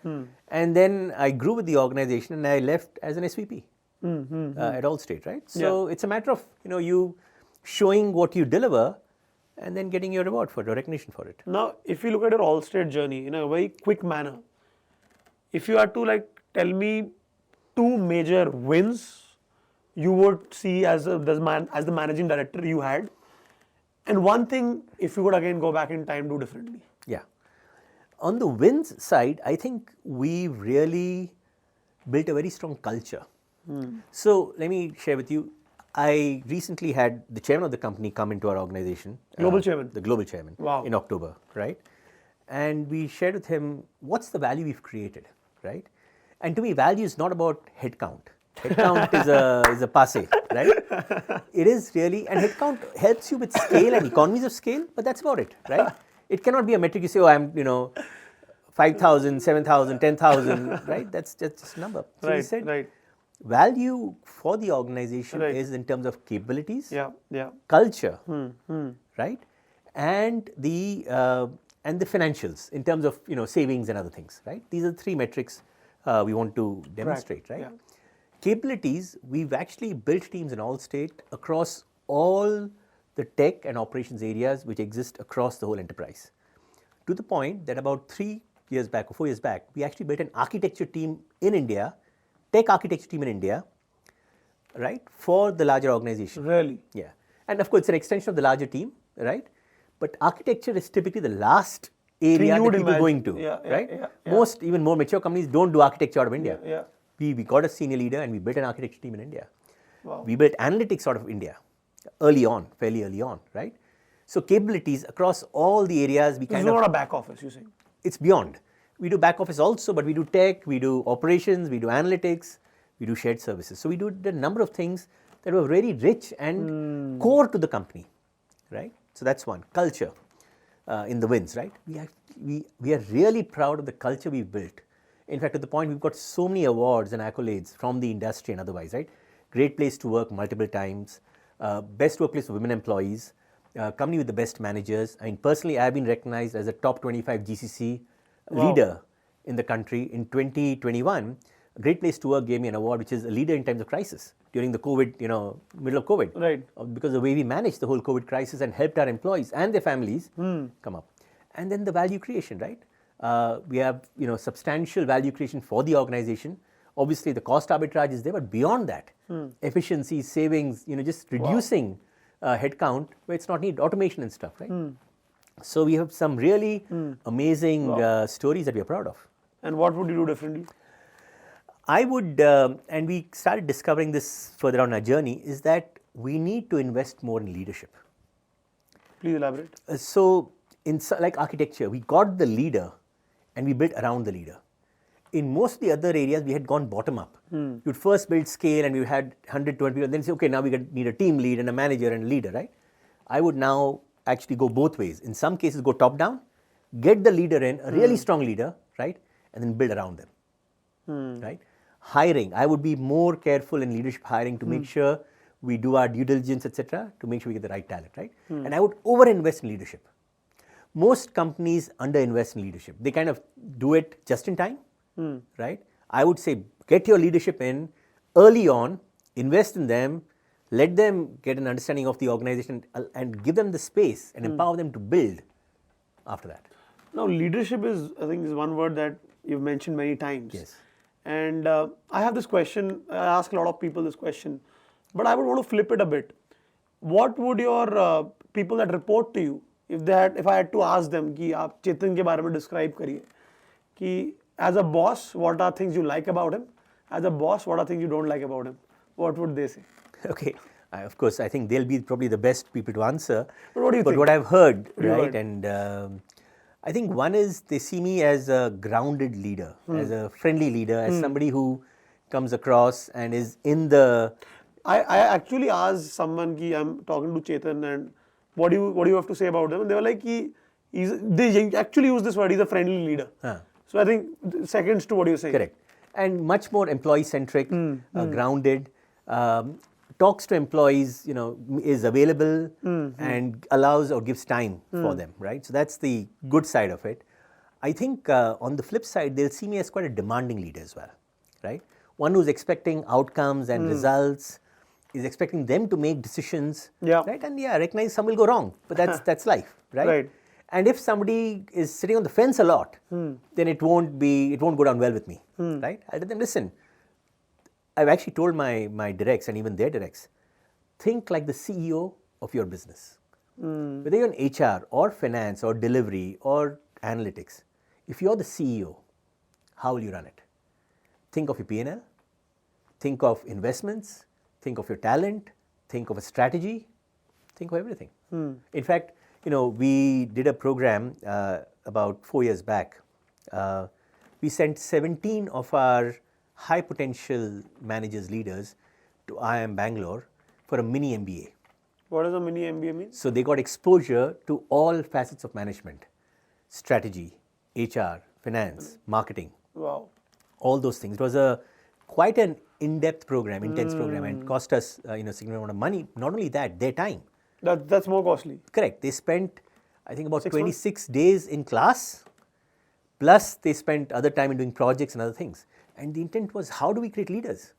And then I grew with the organization and I left as an SVP at Allstate, right? So it's a matter of you showing what you deliver and then getting your reward for it, or recognition for it. Now, if you look at your Allstate journey in a very quick manner, if you had to tell me 2 major wins you would see as the managing director you had, and one thing if you would again go back in time do differently. Yeah. On the wins side, I think we've really built a very strong culture. So let me share with you. I recently had the chairman of the company come into our organization. Global chairman? The global chairman. Wow. In October, right? And we shared with him what's the value we've created, right? And to me, value is not about headcount. Headcount is a passe, right? It is really, and headcount helps you with scale and economies of scale, but that's about it, right? It cannot be a metric you say, oh, I'm 5,000, 7,000, 10,000, right? That's just a number. So right, we said, right. Value for the organization is in terms of capabilities, culture, right, and the financials in terms of savings and other things, right? These are the 3 metrics we want to demonstrate, right? Yeah. Capabilities, we've actually built teams in Allstate across all the tech and operations areas which exist across the whole enterprise. To the point that about 3 years back or 4 years back, we actually built an architecture team in India, tech architecture team in India, right, for the larger organization. Really? Yeah. And of course, it's an extension of the larger team, right? But architecture is typically the last area that people are going to, right? Most, even more mature companies don't do architecture out of India. We got a senior leader and we built an architecture team in India. Wow. We built analytics out of India fairly early on, right? So capabilities across all the areas we This is not a back office, you're saying? It's beyond. We do back office also, but we do tech, we do operations, we do analytics, we do shared services. So we do a number of things that were very rich and core to the company, right? So that's one. Culture in the wins, right? We are really proud of the culture we've built. In fact, to the point we've got so many awards and accolades from the industry and otherwise, right? Great place to work multiple times, best workplace for women employees, company with the best managers. I mean, personally, I've been recognized as a top 25 GCC leader in the country in 2021. A Great Place to Work gave me an award, which is a leader in times of crisis during the COVID, middle of COVID. Right. Because the way we managed the whole COVID crisis and helped our employees and their families come up. And then the value creation, right? We have, substantial value creation for the organization. Obviously, the cost arbitrage is there, but beyond that, efficiency, savings, just reducing headcount where it's not needed, automation and stuff, right? So we have some really amazing stories that we are proud of. And what would you do differently? I would, and we started discovering this further on our journey, is that we need to invest more in leadership. Please elaborate. So in like architecture, we got the leader and we built around the leader. In most of the other areas, we had gone bottom up. You'd first build scale and we had 100, 200 people, and then say, okay, now we need a team lead and a manager and a leader, right? I would now actually go both ways. In some cases, go top down, get the leader in, a really strong leader, right? And then build around them, right? Hiring, I would be more careful in leadership hiring to make sure we do our due diligence, etc., to make sure we get the right talent, right? And I would over-invest in leadership. Most companies under-invest in leadership. They kind of do it just in time, right? I would say get your leadership in early on, invest in them, let them get an understanding of the organization and give them the space and empower them to build after that. Now, leadership is, I think, is one word that you've mentioned many times. Yes. And I have this question, I ask a lot of people this question, but I would want to flip it a bit. What would your people that report to you, if I had to ask them कि आप चेतन के बारे में describe करिए कि as a boss, what are things you like about him? As a boss, what are things you don't like about him? What would they say? Okay. Of course, I think they'll be probably the best people to answer. But what do you think? But what I've heard, you right? heard? And I think one is they see me as a grounded leader, as a friendly leader, as somebody who comes across and is in the. I actually asked someone कि I'm talking to Chetan and what do you have to say about him? And they were like they actually use this word. He's a friendly leader. So I think seconds to what you're saying. Correct. And much more employee-centric, grounded, talks to employees, is available and allows or gives time for them, right? So that's the good side of it. I think on the flip side, they'll see me as quite a demanding leader as well, right? One who's expecting outcomes and results, is expecting them to make decisions, right? And recognize some will go wrong, but that's life, right? Right. And if somebody is sitting on the fence a lot, then it won't go down well with me, right? I tell them, listen, I've actually told my directs and even their directs, think like the CEO of your business. Whether you're in HR or finance or delivery or analytics, if you're the CEO, how will you run it? Think of your P&L, think of investments, think of your talent, think of a strategy, think of everything. In fact, we did a program about 4 years back. We sent 17 of our high potential managers, leaders to IIM Bangalore for a mini MBA. What does a mini MBA mean? So they got exposure to all facets of management, strategy, HR, finance, marketing. Wow. All those things. It was quite an in-depth program, intense program, and cost us significant amount of money. Not only that, their time. That's more costly. Correct. They spent, I think, about 26 days in class, plus they spent other time in doing projects and other things. And the intent was, how do we create leaders?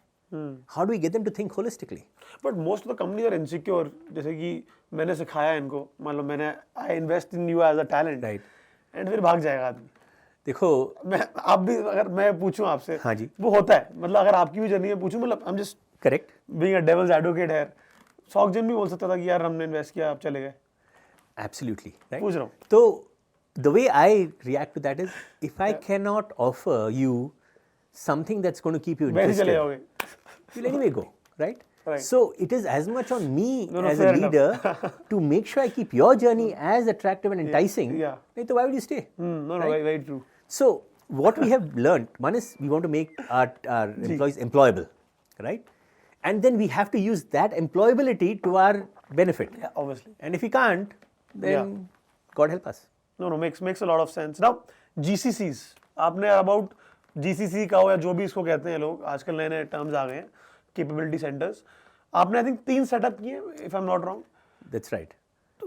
How do we get them to think holistically? But most of the companies are insecure. जैसे कि मैंने सिखाया इनको, मतलब I invest in you as a talent. Right. And फिर भाग जाएगा आदमी. देखो, आप भी अगर मैं पूछूं आपसे, हाँ जी, वो होता है. मतलब अगर आपकी भी जर्नी है पूछूं, मतलब I'm just correct being a devil's advocate here. सॉकजन भी बोल सकता था कि यार हमने इन्वेस्ट किया, आप चले गए. Absolutely, right. पूछ रहा हूँ. So the way I react to that is, if I cannot offer you something that's going to keep you interested, you'll anyway go, right? Right. So it is as much on me as a leader to make sure I keep your journey as attractive and enticing. Yeah. So why would you stay? No, right? very true. So what we have learned, one is we want to make our employees employable, right? And then we have to use that employability to our benefit. Yeah, obviously. And if we can't, then God help us. No, makes a lot of sense. Now, GCCs. आपने about GCC का हो या जो भी इसको कहते हैं लोग, आजकल नए नए terms आ गए हैं, capability centers. आपने I think 3 setup किए, if I'm not wrong. That's right.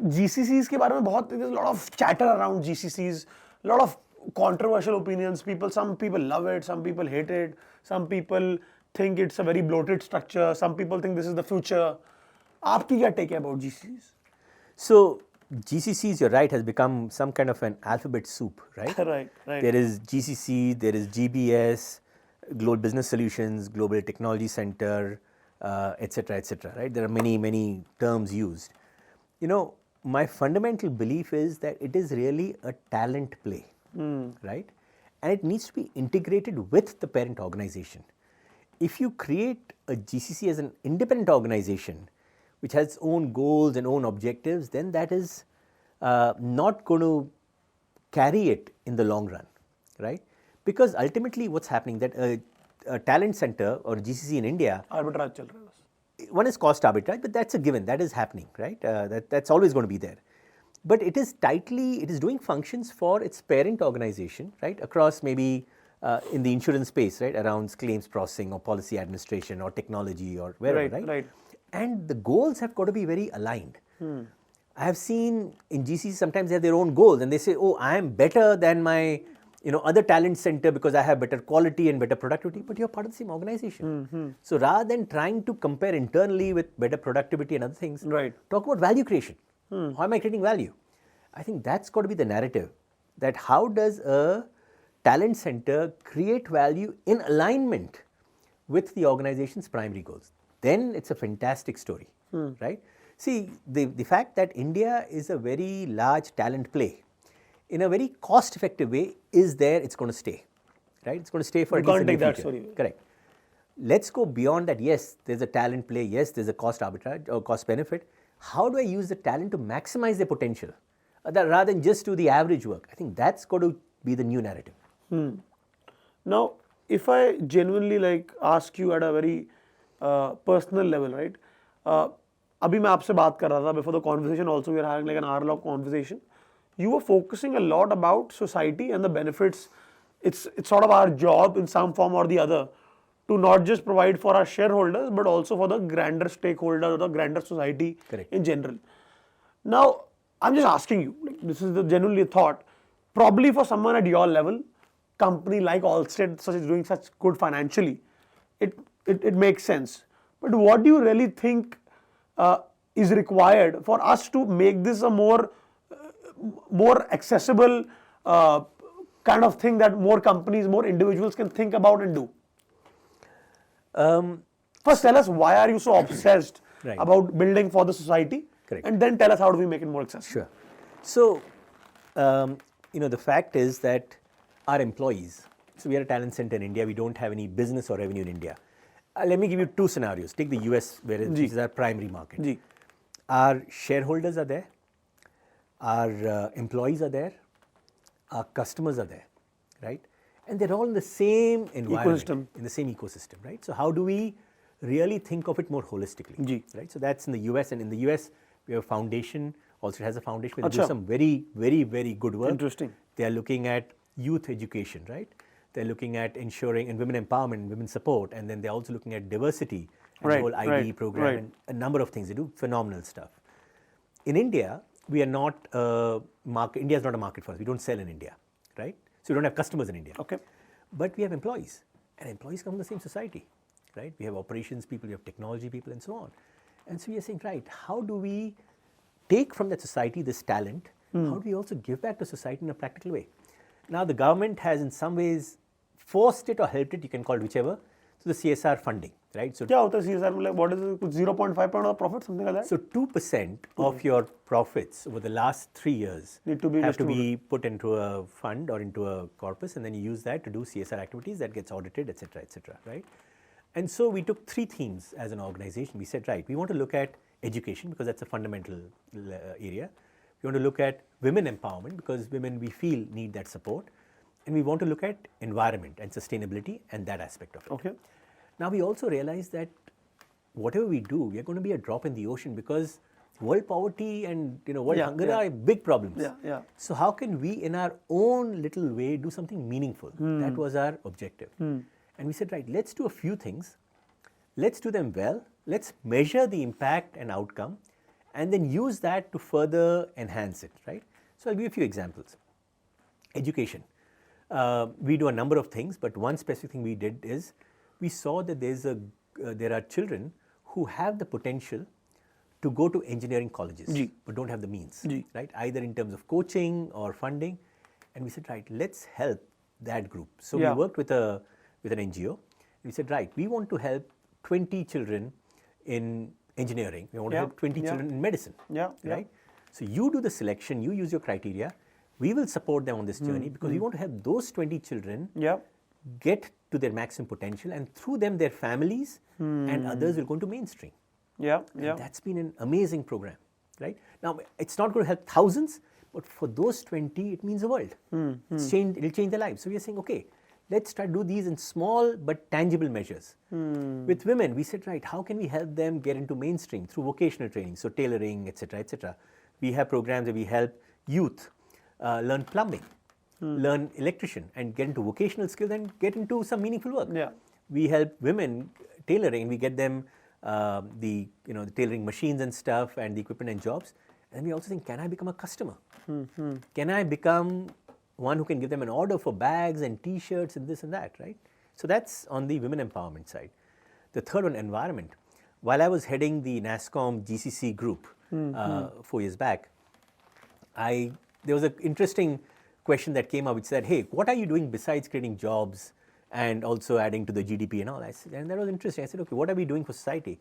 GCCs के बारे में बहुत, there's a lot of chatter around GCCs, a lot of controversial opinions. Some people love it, some people hate it, some people think it's a very bloated structure, some people think this is the future. आपकी क्या take है about GCCs? So GCCs, you're right, has become some kind of an alphabet soup, right? Right. There is GCC, there is GBS, Global Business Solutions, Global Technology Center, etc., right? There are many terms used. My fundamental belief is that it is really a talent play, right? And it needs to be integrated with the parent organization. If you create a GCC as an independent organization, which has its own goals and own objectives, then that is not going to carry it in the long run, right? Because ultimately what's happening, that a talent center or GCC in India, arbitrage चल रहा है. One is cost arbitrage, but that's a given, that is happening, right? That's always going to be there. But it is doing functions for its parent organization, right? Across maybe in the insurance space, right? Around claims processing or policy administration or technology or wherever, right? And the goals have got to be very aligned. I have seen in GCC sometimes they have their own goals and they say, oh, I am better than my other talent center because I have better quality and better productivity, but you're part of the same organization. So rather than trying to compare internally with better productivity and other things, talk about value creation. How am I creating value? I think that's got to be the narrative, that how does a talent center create value in alignment with the organization's primary goals? Then it's a fantastic story, right? See, the fact that India is a very large talent play in a very cost-effective way is there, it's going to stay, right? It's going to stay for at least can't take that future. story. Correct. Let's go beyond that. Yes, there's a talent play. Yes, there's a cost arbitrage or cost benefit. How do I use the talent to maximize their potential rather than just do the average work? I think that's got to be the new narrative. Now, if I genuinely ask you at a very personal level, right? Abhi मैं आपसे बात कर रहा था before the conversation. Also, we are having an hour-long conversation. You were focusing a lot about society and the benefits. It's sort of our job in some form or the other to not just provide for our shareholders, but also for the grander stakeholders or the grander society in general. Now, I'm just asking you, this is genuinely a thought, probably for someone at your level, company like Allstate such is doing such good financially, it makes sense. But what do you really think is required for us to make this a more accessible kind of thing that more companies, more individuals can think about and do? First, tell us why are you so obsessed about building for the society? Correct. And then tell us how do we make it more accessible. Sure. So, the fact is that our employees, so we are a talent center in India, we don't have any business or revenue in India. Let me give you two scenarios. Take the US, where this is our primary market. Our shareholders are there, our employees are there, our customers are there, right? And they're all in the same environment, in the same ecosystem, right? So how do we really think of it more holistically, right? So that's in the US, and in the US, we have a foundation, also has a foundation where they do some very, very, very good work. Interesting. They are looking at youth education, right? They're looking at ensuring and women empowerment and women support, and then they're also looking at diversity and the whole IDE program and a number of things. They do phenomenal stuff. In India, we are not a market. India is not a market for us. We don't sell in India, right? So we don't have customers in India. Okay. But we have employees, and employees come from the same society, right? We have operations people, we have technology people, and so on. And so we are saying, right, how do we take from that society this talent? How do we also give back to society in a practical way? Now, the government has in some ways forced it or helped it, you can call it whichever, so the CSR funding, right? So, क्या होता है CSR? What is it? 0.5% of profit, something like that? So 2% of your profits over the last 3 years have to be put into a fund or into a corpus, and then you use that to do CSR activities that gets audited, etc., right? And so we took 3 themes as an organization. We said, right, we want to look at education because that's a fundamental area. We want to look at women empowerment because women, we feel, need that support. And we want to look at environment and sustainability and that aspect of it. Okay. Now, we also realize that whatever we do, we are going to be a drop in the ocean because world poverty and world hunger are big problems. So how can we, in our own little way, do something meaningful? That was our objective. And we said, right, let's do a few things. Let's do them well. Let's measure the impact and outcome, and then use that to further enhance it, right? So I'll give you a few examples. Education. We do a number of things, but one specific thing we did is we saw that there are children who have the potential to go to engineering colleges, but don't have the means, right? Either in terms of coaching or funding. And we said, right, let's help that group. So we worked with an NGO. We said, right, we want to help 20 children in engineering. We want to help 20 children in medicine, right? So you do the selection, you use your criteria. We will support them on this journey because we want to help those 20 children get to their maximum potential, and through them their families and others will go into mainstream. That's been an amazing program, right? Now, it's not going to help thousands, but for those 20, it means the world. It'll change their lives. So we are saying, okay, let's try to do these in small but tangible measures. With women, we said, right, how can we help them get into mainstream through vocational training, so tailoring, etc., etc. We have programs where we help youth learn plumbing, learn electrician, and get into vocational skills and get into some meaningful work. We help women tailoring. We get them the tailoring machines and stuff and the equipment and jobs. And we also think, can I become a customer? Can I become one who can give them an order for bags and T-shirts and this and that, right? So that's on the women empowerment side. The third one, environment. While I was heading the NASSCOM GCC group 4 years back, there was an interesting question that came up which said, hey, what are you doing besides creating jobs and also adding to the GDP and all? And that was interesting. I said, okay, what are we doing for society?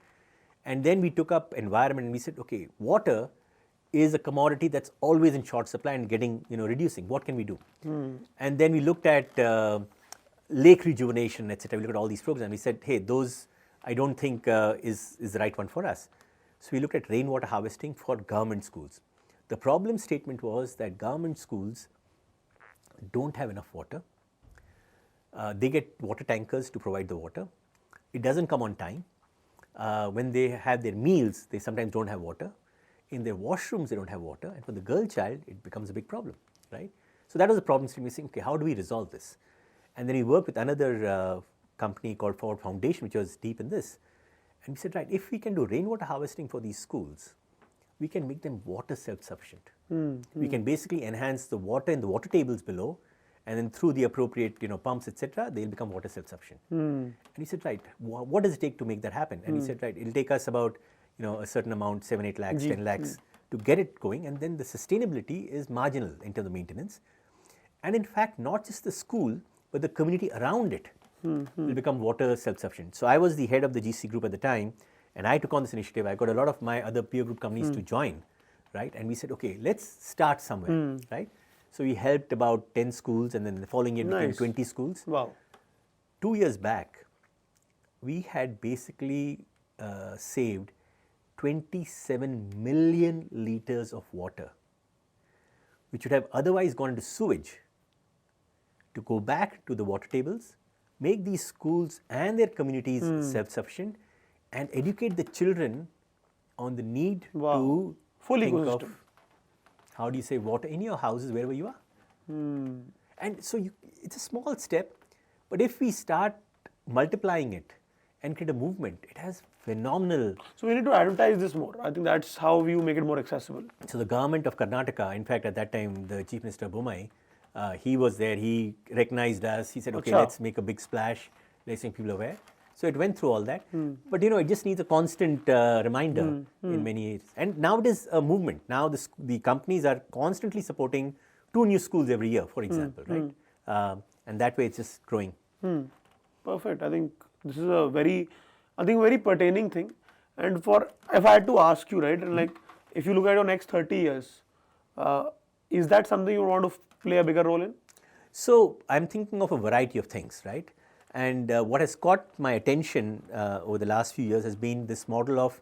And then we took up environment and we said, okay, water is a commodity that's always in short supply and getting, reducing. What can we do? And then we looked at lake rejuvenation, etc. We looked at all these programs and we said, hey, those I don't think is the right one for us. So we looked at rainwater harvesting for government schools. The problem statement was that government schools don't have enough water. They get water tankers to provide the water. It doesn't come on time. When they have their meals, they sometimes don't have water. In their washrooms, they don't have water. And for the girl child, it becomes a big problem, right? So that was the problem statement. We saying, okay, how do we resolve this? And then we worked with another company called Forward Foundation, which was deep in this. And we said, right, if we can do rainwater harvesting for these schools, we can make them water self-sufficient. We can basically enhance the water in the water tables below, and then through the appropriate pumps, etc., they'll become water self-sufficient. And he said, right, what does it take to make that happen? And he said, right, it'll take us about a certain amount, 7, 8 lakhs, 10 lakhs to get it going, and then the sustainability is marginal in terms of maintenance. And in fact, not just the school, but the community around it will become water self-sufficient. So I was the head of the GC group at the time, and I took on this initiative. I got a lot of my other peer group companies to join, right? And we said, okay, let's start somewhere, right? So we helped about 10 schools, and then the following year became 20 schools. Wow. 2 years back, we had basically saved 27 million liters of water, which would have otherwise gone into sewage, to go back to the water tables, make these schools and their communities self-sufficient, and educate the children on the need to think of how do you save water in your houses wherever you are. And so it's a small step, but if we start multiplying it and create a movement, it has phenomenal. So we need to advertise this more. I think that's how you make it more accessible. So the government of Karnataka, in fact, at that time, the Chief Minister Bommai, he was there, he recognized us, he said, okay, let's make a big splash, let's make people aware. So it went through all that. But it just needs a constant reminder in many areas. And now it is a movement. Now the companies are constantly supporting 2 new schools every year, for example, right? And that way it's just growing. Perfect. I think this is a very pertaining thing. And if I had to ask you, right, and like if you look at your next 30 years, is that something you want to play a bigger role in? So I'm thinking of a variety of things, right? And what has caught my attention over the last few years has been this model of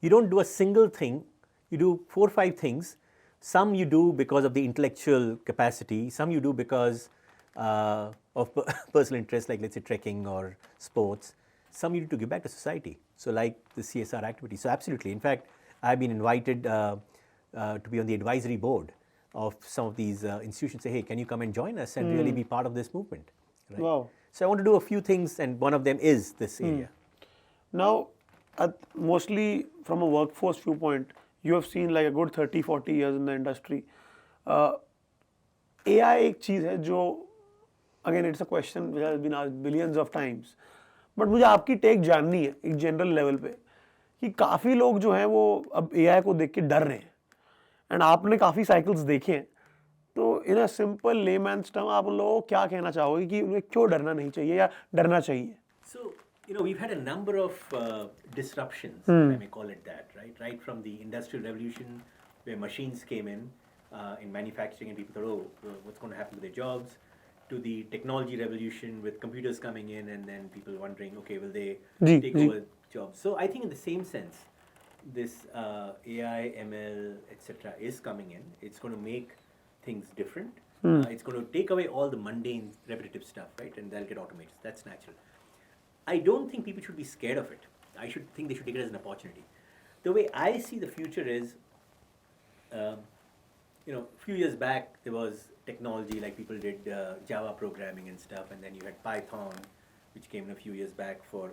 you don't do a single thing, you do 4 or 5 things. Some you do because of the intellectual capacity, some you do because of personal interest, like let's say trekking or sports. Some you do to give back to society, so like the CSR activity. So absolutely, in fact, I've been invited to be on the advisory board of some of these institutions. Say, hey, can you come and join us and really be part of this movement? Right? Wow. So I want to do a few things, and one of them is this area. Now, mostly from a workforce viewpoint, you have seen like a good 30, 40 years in the industry. AI एक चीज़ है जो, again it's a question which has been asked billions of times, but मुझे आपकी take जाननी है एक general level पे कि काफ़ी लोग जो हैं वो अब AI को देख के डर रहे हैं, एंड आपने काफ़ी साइकिल्स देखे हैं, तो इन अ सिंपल लेमैन्स टर्म आप उन लोगों को क्या कहना चाहोगे कि उन्हें क्यों डरना नहीं चाहिए या डरना चाहिए? So, we've had a number of disruptions, if I may call it that, right? Right from the Industrial Revolution, where machines came in manufacturing, and people thought, oh, what's going to happen to their jobs, to the technology revolution with computers coming in, and then people wondering, okay, will they take over jobs? So I think in the same sense, this AI, ML, etc. is coming in. It's going to make things different. It's going to take away all the mundane, repetitive stuff, right? And they'll get automated. That's natural. I don't think people should be scared of it. I should think they should take it as an opportunity. The way I see the future is, a few years back there was technology, like people did Java programming and stuff, and then you had Python, which came in a few years back for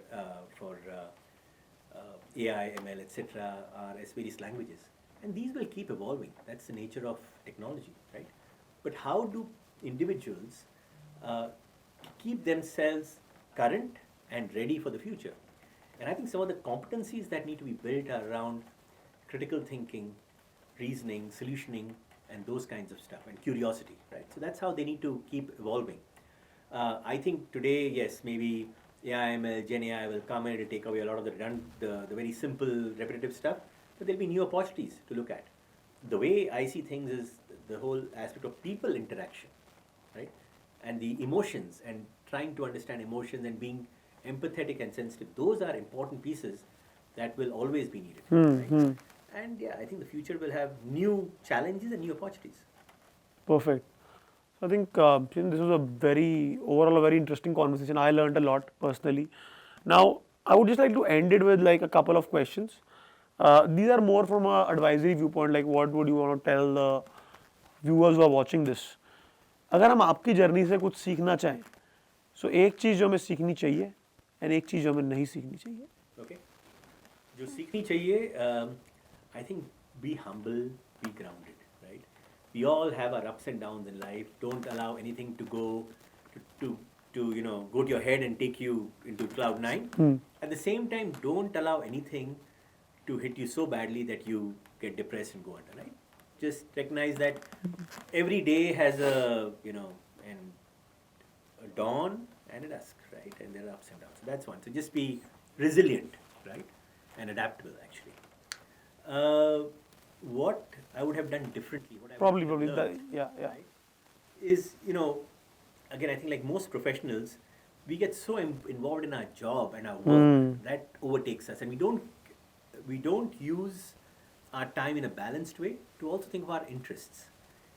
AI, ML, etc. As various languages, and these will keep evolving. That's the nature of technology, right? but how do individuals keep themselves current and ready for the future? And I think some of the competencies that need to be built are around critical thinking, reasoning, solutioning, and those kinds of stuff, and curiosity, right? So that's how they need to keep evolving. I think today, yes, maybe AI, ML, Gen AI will come and it will take away a lot of the very simple, repetitive stuff, but there'll be new opportunities to look at. The way I see things is the whole aspect of people interaction, right? And the emotions, and trying to understand emotions and being empathetic and sensitive. Those are important pieces that will always be needed, right? And yeah, I think the future will have new challenges and new opportunities. Perfect. I think Chetan, this was overall a very interesting conversation. I learned a lot personally. Now, I would just like to end it with like a couple of questions. These are more from an advisory viewpoint, like what would you want to tell the viewers who are watching this? अगर हम आपकी journey से कुछ सीखना चाहें, so एक चीज़ जो हमें सीखनी चाहिए and एक चीज़ जो हमें नहीं सीखनी चाहिए. Okay. जो सीखनी चाहिए, I think be humble, be grounded, right? We all have our ups and downs in life. Don't allow anything to go to go to your head and take you into cloud nine. At the same time, don't allow anything to hit you so badly that you get depressed and go under, right? Just recognize that every day has a dawn and a dusk, right? And there are ups and downs. So that's one. So just be resilient, right? And adaptable, actually. What I would have done differently, is, again, I think like most professionals, we get so involved in our job and our work that overtakes us, and we don't use our time in a balanced way to also think of our interests.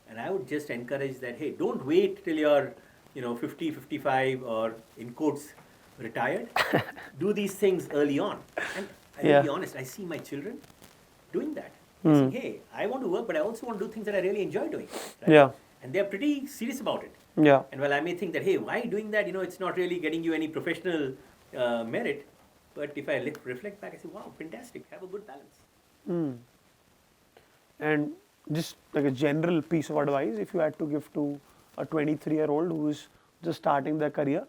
And I would just encourage that, hey, don't wait till you're 50, 55, or in quotes, retired. Do these things early on. And I'll be honest, I see my children doing that. Saying, hey, I want to work, but I also want to do things that I really enjoy doing. Right? Yeah. And they're pretty serious about it. Yeah. And while I may think that, hey, why doing that? It's not really getting you any professional merit. But if I reflect back, I say, wow, fantastic. Have a good balance. And just like a general piece of advice, if you had to give to a 23-year-old who is just starting their career,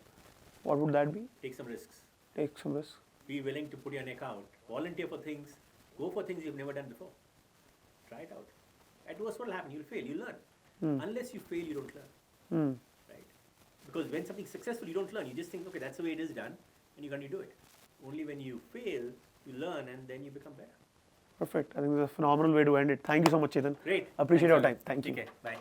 what would that be? Take some risks. Take some risks. Be willing to put your neck out. Volunteer for things. Go for things you've never done before. Try it out. At worst, what will happen? You'll fail. You learn. Unless you fail, you don't learn. Right? Because when something's successful, you don't learn. You just think, okay, that's the way it is done, and you continue to do it. Only when you fail, you learn, and then you become better. Perfect. I think it's a phenomenal way to end it. Thank you so much, Chetan. Great. Appreciate your time. Thank you. Okay. Bye.